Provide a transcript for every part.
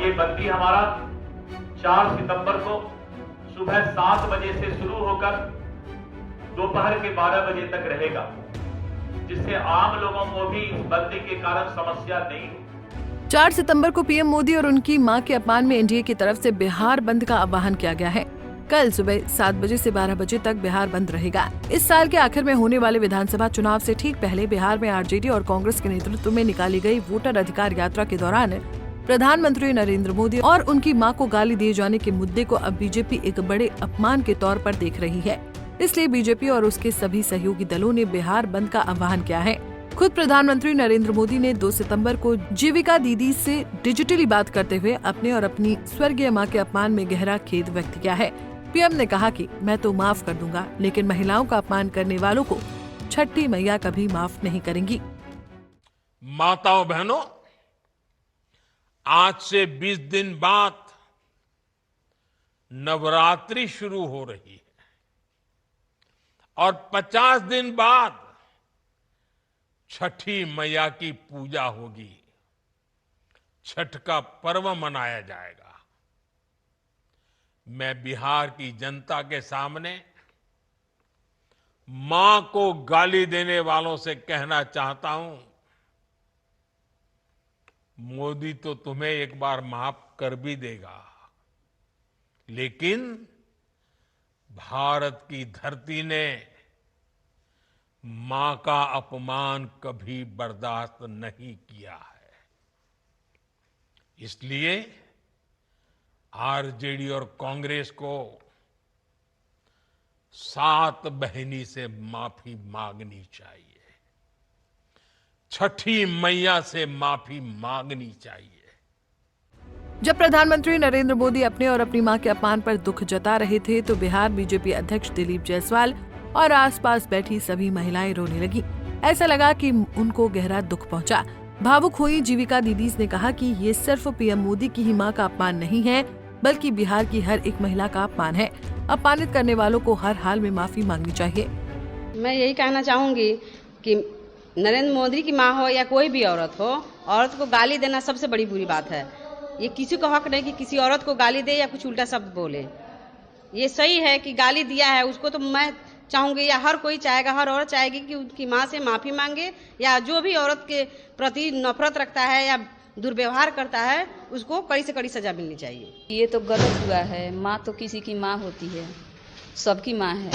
ये बंदी हमारा 4 सितंबर को सुबह 7 बजे से शुरू होकर दोपहर के 12 बजे तक रहेगा, जिससे आम लोगों को भी इस बंदी के कारण समस्या नहीं हो। 4 सितंबर को पीएम मोदी और उनकी मां के अपमान में एनडीए की तरफ से बिहार बंद का आह्वान किया गया है। कल सुबह 7 बजे से 12 बजे तक बिहार बंद रहेगा। इस साल के आखिर में होने वाले विधानसभा चुनाव से ठीक पहले बिहार में आरजेडी और कांग्रेस के नेतृत्व में निकाली गई वोटर अधिकार यात्रा के दौरान प्रधानमंत्री नरेंद्र मोदी और उनकी मां को गाली दिए जाने के मुद्दे को अब बीजेपी एक बड़े अपमान के तौर पर देख रही है। इसलिए बीजेपी और उसके सभी सहयोगी दलों ने बिहार बंद का आह्वान किया है। खुद प्रधानमंत्री नरेंद्र मोदी ने 2 सितंबर को जीविका दीदी से डिजिटली बात करते हुए अपने और अपनी स्वर्गीय मां के अपमान में गहरा खेद व्यक्त किया है। पीएम ने कहा कि मैं तो माफ कर दूंगा, लेकिन महिलाओं का अपमान करने वालों को छठी मैया कभी माफ नहीं करेंगी। माताओं बहनों, आज से 20 दिन बाद नवरात्रि शुरू हो रही है और 50 दिन बाद छठी मैया की पूजा होगी। छठ का पर्व मनाया जाएगा। मैं बिहार की जनता के सामने मां को गाली देने वालों से कहना चाहता हूं, मोदी तो तुम्हें एक बार माफ कर भी देगा, लेकिन भारत की धरती ने मां का अपमान कभी बर्दाश्त नहीं किया है। इसलिए आरजेडी और कांग्रेस को 7 बहिनी से माफी मांगनी चाहिए। छठी मैया से माफी मांगनी चाहिए। जब प्रधानमंत्री नरेंद्र मोदी अपने और अपनी मां के अपमान पर दुख जता रहे थे तो बिहार बीजेपी अध्यक्ष दिलीप जायसवाल और आसपास बैठी सभी महिलाएं रोने लगी। ऐसा लगा कि उनको गहरा दुख पहुंचा। भावुक हुई जीविका दीदी ने कहा कि ये सिर्फ पीएम मोदी की ही मां का अपमान नहीं है, बल्कि बिहार की हर एक महिला का अपमान है। अपमानित करने वालों को हर हाल में माफी मांगनी चाहिए। मैं यही कहना चाहूंगी कि नरेंद्र मोदी की मां हो या कोई भी औरत हो, औरत को गाली देना सबसे बड़ी बुरी बात है। ये किसी को हक नहीं कि किसी औरत को गाली दे या कुछ उल्टा शब्द बोले। ये सही है कि गाली दिया है उसको, तो मैं चाहूंगी या हर कोई चाहेगा, हर औरत चाहेगी कि उनकी मां से माफी मांगे, या जो भी औरत के प्रति नफरत रखता है या दुर्व्यवहार करता है उसको कड़ी से कड़ी सजा मिलनी चाहिए। ये तो गलत हुआ है। माँ तो किसी की माँ होती है, सबकी माँ है।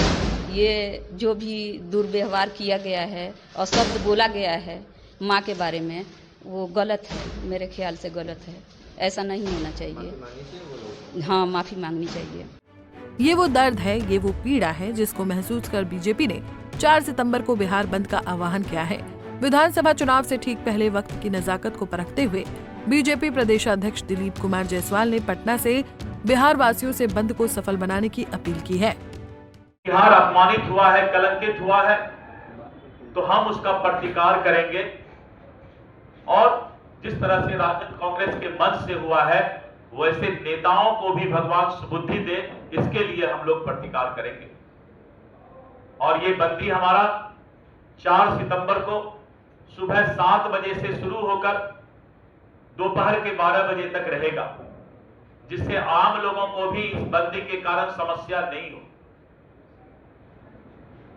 ये जो भी दुर्व्यवहार किया गया है और शब्द बोला गया है माँ के बारे में, वो गलत है, मेरे ख्याल से गलत है। ऐसा नहीं होना चाहिए। हाँ, माफी मांगनी चाहिए। ये वो दर्द है, ये वो पीड़ा है जिसको महसूस कर बीजेपी ने 4 सितंबर को बिहार बंद का आह्वान किया है। विधानसभा चुनाव से ठीक पहले वक्त की नजाकत को परखते हुए बीजेपी प्रदेशाध्यक्ष दिलीप कुमार जायसवाल ने पटना से बिहार वासियों से बंद को सफल बनाने की अपील की है। बिहार अपमानित हुआ है, कलंकित हुआ है, तो हम उसका प्रतिकार करेंगे और जिस तरह से राजद कांग्रेस के मंच से हुआ है, वैसे नेताओं को भी भगवान सुबुद्धि दे, इसके लिए हम लोग प्रतिकार करेंगे। और ये बंदी हमारा 4 सितंबर को सुबह 7 बजे से शुरू होकर दोपहर के 12 बजे तक रहेगा, जिससे आम लोगों को भी इस बंदी के कारण समस्या नहीं हो।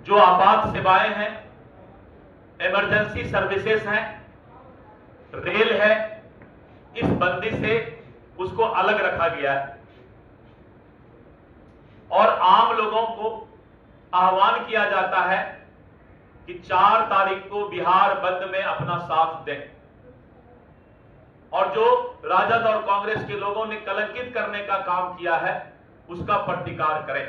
जो आपात सेवाएं हैं, इमरजेंसी सर्विसेज हैं, रेल है, इस बंदी से उसको अलग रखा गया है और आम लोगों को आह्वान किया जाता है कि 4 तारीख को बिहार बंद में अपना साथ दें और जो राजद और कांग्रेस के लोगों ने कलंकित करने का काम किया है उसका प्रतिकार करें।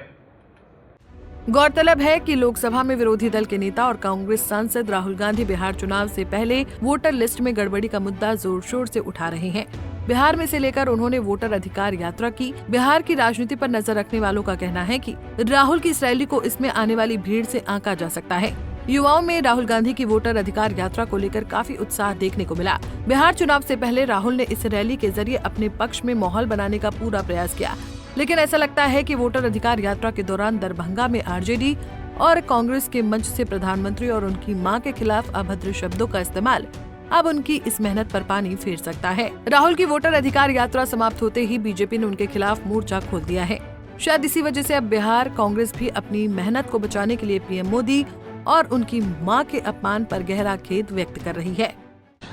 गौरतलब है कि लोकसभा में विरोधी दल के नेता और कांग्रेस सांसद राहुल गांधी बिहार चुनाव से पहले वोटर लिस्ट में गड़बड़ी का मुद्दा जोर शोर से उठा रहे हैं। बिहार में से लेकर उन्होंने वोटर अधिकार यात्रा की। बिहार की राजनीति पर नजर रखने वालों का कहना है कि राहुल की इस रैली को इसमें आने वाली भीड़ से आंका जा सकता है। युवाओं में राहुल गांधी की वोटर अधिकार यात्रा को लेकर काफी उत्साह देखने को मिला। बिहार चुनाव से पहले राहुल ने इस रैली के जरिए अपने पक्ष में माहौल बनाने का पूरा प्रयास किया, लेकिन ऐसा लगता है कि वोटर अधिकार यात्रा के दौरान दरभंगा में आरजेडी और कांग्रेस के मंच से प्रधानमंत्री और उनकी मां के खिलाफ अभद्र शब्दों का इस्तेमाल अब उनकी इस मेहनत पर पानी फेर सकता है। राहुल की वोटर अधिकार यात्रा समाप्त होते ही बीजेपी ने उनके खिलाफ मोर्चा खोल दिया है। शायद इसी वजह से अब बिहार कांग्रेस भी अपनी मेहनत को बचाने के लिए पीएम मोदी और उनकी मां के अपमान पर गहरा खेद व्यक्त कर रही है।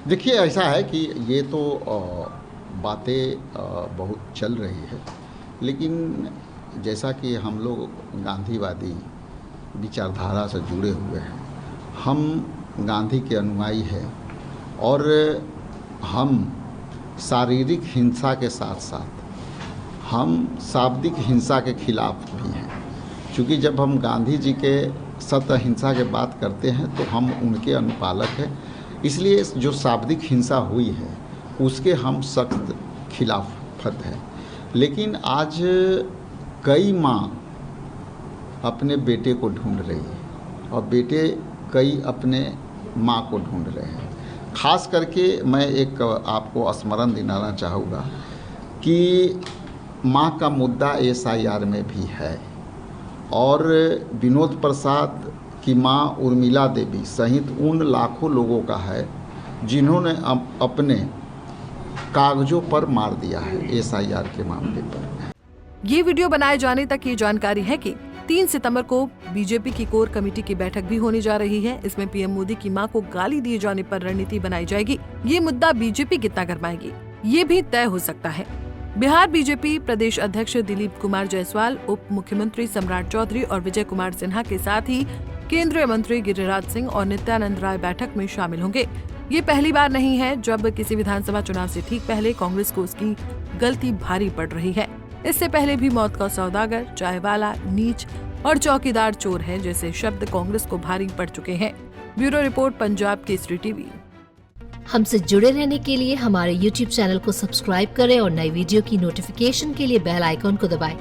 देखिए, ऐसा है कि ये तो बातें बहुत चल रही है, लेकिन जैसा कि हम लोग गांधीवादी विचारधारा से जुड़े हुए हैं, हम गांधी के अनुयायी हैं और हम शारीरिक हिंसा के साथ साथ हम शाब्दिक हिंसा के खिलाफ भी हैं। क्योंकि जब हम गांधी जी के सत्य अहिंसा की बात करते हैं तो हम उनके अनुपालक हैं, इसलिए जो शाब्दिक हिंसा हुई है उसके हम सख्त खिलाफत हैं। लेकिन आज कई माँ अपने बेटे को ढूंढ रही है और बेटे कई अपने माँ को ढूंढ रहे हैं। खास करके मैं एक आपको स्मरण दिलाना चाहूँगा कि माँ का मुद्दा SIR में भी है और विनोद प्रसाद की माँ उर्मिला देवी सहित उन लाखों लोगों का है जिन्होंने अपने कागजों पर मार दिया है SIR के मामले पर। ये वीडियो बनाए जाने तक ये जानकारी है कि 3 सितंबर को बीजेपी की कोर कमेटी की बैठक भी होने जा रही है। इसमें पीएम मोदी की मां को गाली दिए जाने पर रणनीति बनाई जाएगी। ये मुद्दा बीजेपी कितना गरमाएगी, ये भी तय हो सकता है। बिहार बीजेपी प्रदेश अध्यक्ष दिलीप कुमार जायसवाल, उप मुख्यमंत्री सम्राट चौधरी और विजय कुमार सिन्हा के साथ ही केंद्रीय मंत्री गिरिराज सिंह और नित्यानंद राय बैठक में शामिल होंगे। ये पहली बार नहीं है जब किसी विधानसभा चुनाव से ठीक पहले कांग्रेस को उसकी गलती भारी पड़ रही है। इससे पहले भी मौत का सौदागर, चाय वाला, नीच और चौकीदार चोर है जैसे शब्द कांग्रेस को भारी पड़ चुके हैं। Bureau report, Punjab Kesari TV. हमसे जुड़े रहने के लिए हमारे YouTube चैनल को सब्सक्राइब करें और नई वीडियो की नोटिफिकेशन के लिए बेल आइकॉन को दबाएं।